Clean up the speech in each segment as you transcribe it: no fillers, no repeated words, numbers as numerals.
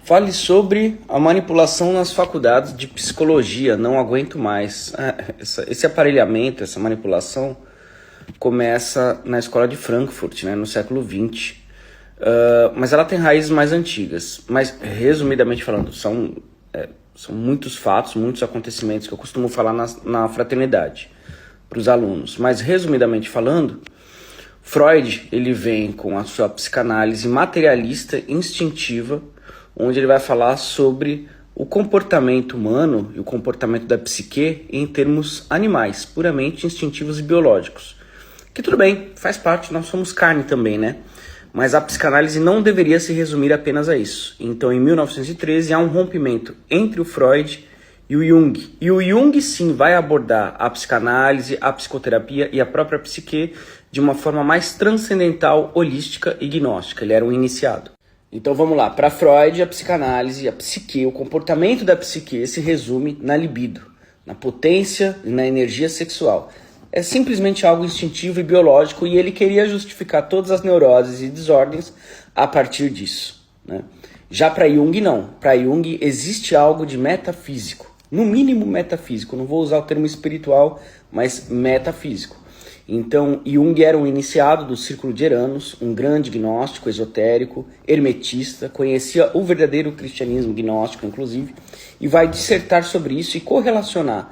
Fale sobre a manipulação nas faculdades de psicologia. Não aguento mais. Esse aparelhamento, essa manipulação começa na escola de Frankfurt, né, no século XX. Mas ela tem raízes mais antigas. Mas, resumidamente falando, são muitos fatos, muitos acontecimentos que eu costumo falar na fraternidade para os alunos. Mas, resumidamente falando, Freud ele vem com a sua psicanálise materialista instintiva, onde ele vai falar sobre o comportamento humano e o comportamento da psique em termos animais, puramente instintivos e biológicos. Que tudo bem, faz parte, nós somos carne também, né? Mas a psicanálise não deveria se resumir apenas a isso. Então, em 1913, há um rompimento entre o Freud e o Jung. E o Jung, sim, vai abordar a psicanálise, a psicoterapia e a própria psique de uma forma mais transcendental, holística e gnóstica. Ele era um iniciado. Então vamos lá, para Freud, a psicanálise, a psique, o comportamento da psique se resume na libido, na potência e na energia sexual. É simplesmente algo instintivo e biológico e ele queria justificar todas as neuroses e desordens a partir disso, né? Já para Jung não, para Jung existe algo de metafísico, no mínimo metafísico, não vou usar o termo espiritual, mas metafísico. Então, Jung era um iniciado do Círculo de Eranos, um grande gnóstico, esotérico, hermetista, conhecia o verdadeiro cristianismo gnóstico, inclusive, e vai dissertar sobre isso e correlacionar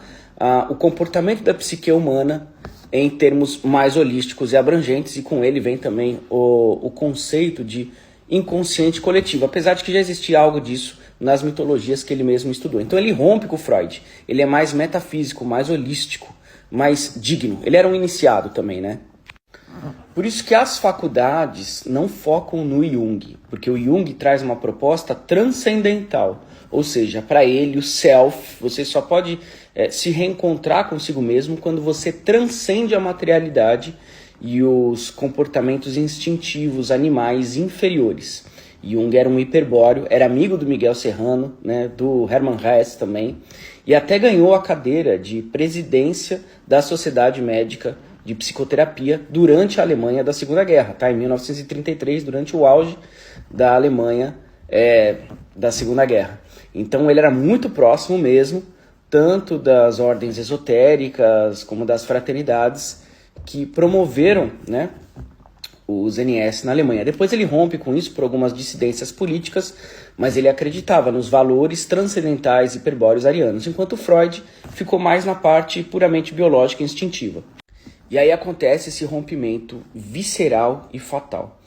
o comportamento da psique humana em termos mais holísticos e abrangentes, e com ele vem também o conceito de inconsciente coletivo, apesar de que já existia algo disso nas mitologias que ele mesmo estudou. Então ele rompe com Freud, ele é mais metafísico, mais holístico, mais digno. Ele era um iniciado também, né? Por isso que as faculdades não focam no Jung, porque o Jung traz uma proposta transcendental, ou seja, para ele o self, você só pode se reencontrar consigo mesmo quando você transcende a materialidade e os comportamentos instintivos, animais inferiores. Jung era um hiperbóreo, era amigo do Miguel Serrano, né, do Hermann Hesse também, e até ganhou a cadeira de presidência da Sociedade Médica de Psicoterapia durante a Alemanha da Segunda Guerra, tá? Em 1933, durante o auge da Alemanha da Segunda Guerra. Então ele era muito próximo mesmo, tanto das ordens esotéricas como das fraternidades que promoveram, né, os NS na Alemanha. Depois ele rompe com isso por algumas dissidências políticas, mas ele acreditava nos valores transcendentais hiperbóreos arianos, enquanto Freud ficou mais na parte puramente biológica e instintiva. E aí acontece esse rompimento visceral e fatal.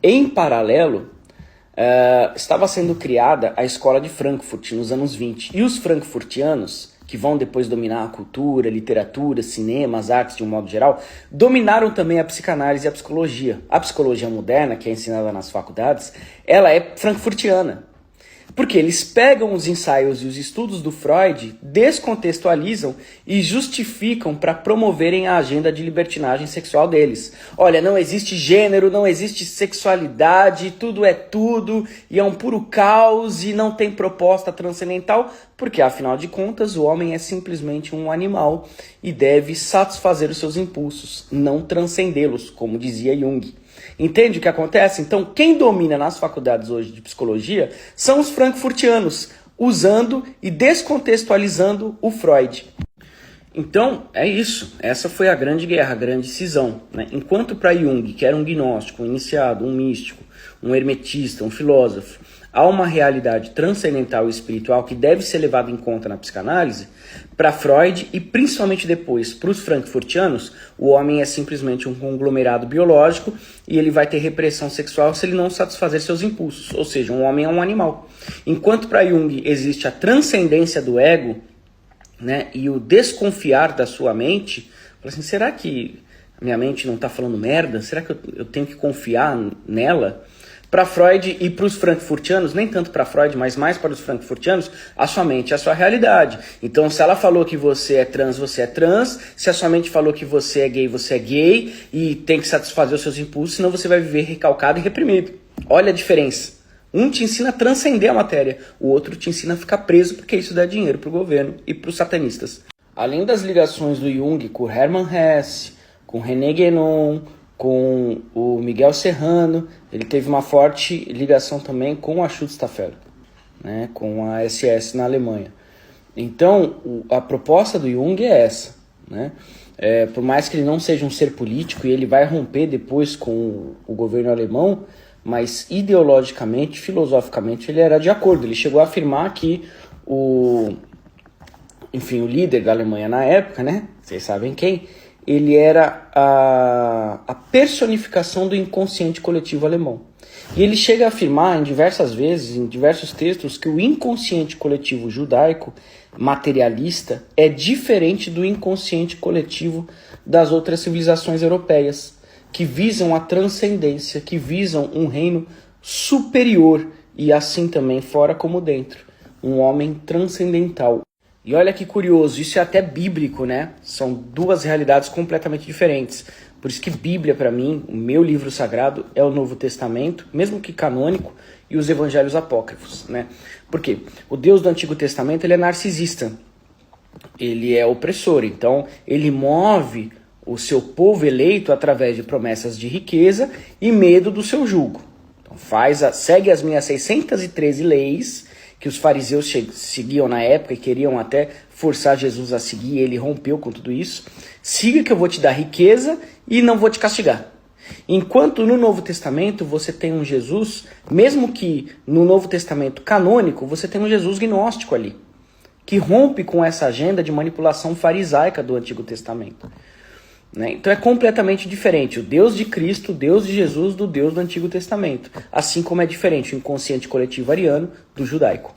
Em paralelo, estava sendo criada a escola de Frankfurt nos anos 20, e os frankfurtianos, que vão depois dominar a cultura, literatura, cinema, as artes de um modo geral, dominaram também a psicanálise e a psicologia. A psicologia moderna, que é ensinada nas faculdades, ela é frankfurtiana. Porque eles pegam os ensaios e os estudos do Freud, descontextualizam e justificam para promoverem a agenda de libertinagem sexual deles. Olha, não existe gênero, não existe sexualidade, tudo é tudo, e é um puro caos e não tem proposta transcendental, porque afinal de contas o homem é simplesmente um animal e deve satisfazer os seus impulsos, não transcendê-los, como dizia Jung. Entende o que acontece? Então, quem domina nas faculdades hoje de psicologia são os frankfurtianos, usando e descontextualizando o Freud. Então, é isso. Essa foi a grande guerra, a grande cisão, né? Enquanto para Jung, que era um gnóstico, um iniciado, um místico, um hermetista, um filósofo, há uma realidade transcendental e espiritual que deve ser levada em conta na psicanálise, para Freud e principalmente depois para os frankfurtianos, o homem é simplesmente um conglomerado biológico e ele vai ter repressão sexual se ele não satisfazer seus impulsos, ou seja, um homem é um animal. Enquanto para Jung existe a transcendência do ego, né, e o desconfiar da sua mente, assim, será que a minha mente não está falando merda? Será que eu tenho que confiar nela? Para Freud e para os frankfurtianos, nem tanto para Freud, mas mais para os frankfurtianos, a sua mente é a sua realidade. Então, se ela falou que você é trans, você é trans. Se a sua mente falou que você é gay e tem que satisfazer os seus impulsos, senão você vai viver recalcado e reprimido. Olha a diferença. Um te ensina a transcender a matéria, o outro te ensina a ficar preso porque isso dá dinheiro para o governo e para os satanistas. Além das ligações do Jung com Hermann Hesse, com René Guénon, com o Miguel Serrano, ele teve uma forte ligação também com a Schutzstaffel. né, com a SS na Alemanha. Então, a proposta do Jung é essa, né? Por mais que ele não seja um ser político, e ele vai romper depois com o governo alemão, mas ideologicamente, filosoficamente, ele era de acordo. Ele chegou a afirmar que o líder da Alemanha na época, né? Vocês sabem quem? Ele era a personificação do inconsciente coletivo alemão. E ele chega a afirmar em diversas vezes, em diversos textos, que o inconsciente coletivo judaico materialista é diferente do inconsciente coletivo das outras civilizações europeias, que visam a transcendência, que visam um reino superior e assim também fora como dentro, um homem transcendental. E olha que curioso, isso é até bíblico, né? São duas realidades completamente diferentes. Por isso que Bíblia, para mim, o meu livro sagrado, é o Novo Testamento, mesmo que canônico, e os Evangelhos Apócrifos, né? Por quê? O Deus do Antigo Testamento, ele é narcisista. Ele é opressor, então ele move o seu povo eleito através de promessas de riqueza e medo do seu jugo. Então segue as minhas 613 leis que os fariseus seguiam na época e queriam até forçar Jesus a seguir, e ele rompeu com tudo isso. Siga que eu vou te dar riqueza e não vou te castigar. Enquanto no Novo Testamento você tem um Jesus, mesmo que no Novo Testamento canônico, você tem um Jesus gnóstico ali, que rompe com essa agenda de manipulação farisaica do Antigo Testamento. Né? Então é completamente diferente o Deus de Cristo, o Deus de Jesus, do Deus do Antigo Testamento. Assim como é diferente o inconsciente coletivo ariano do judaico.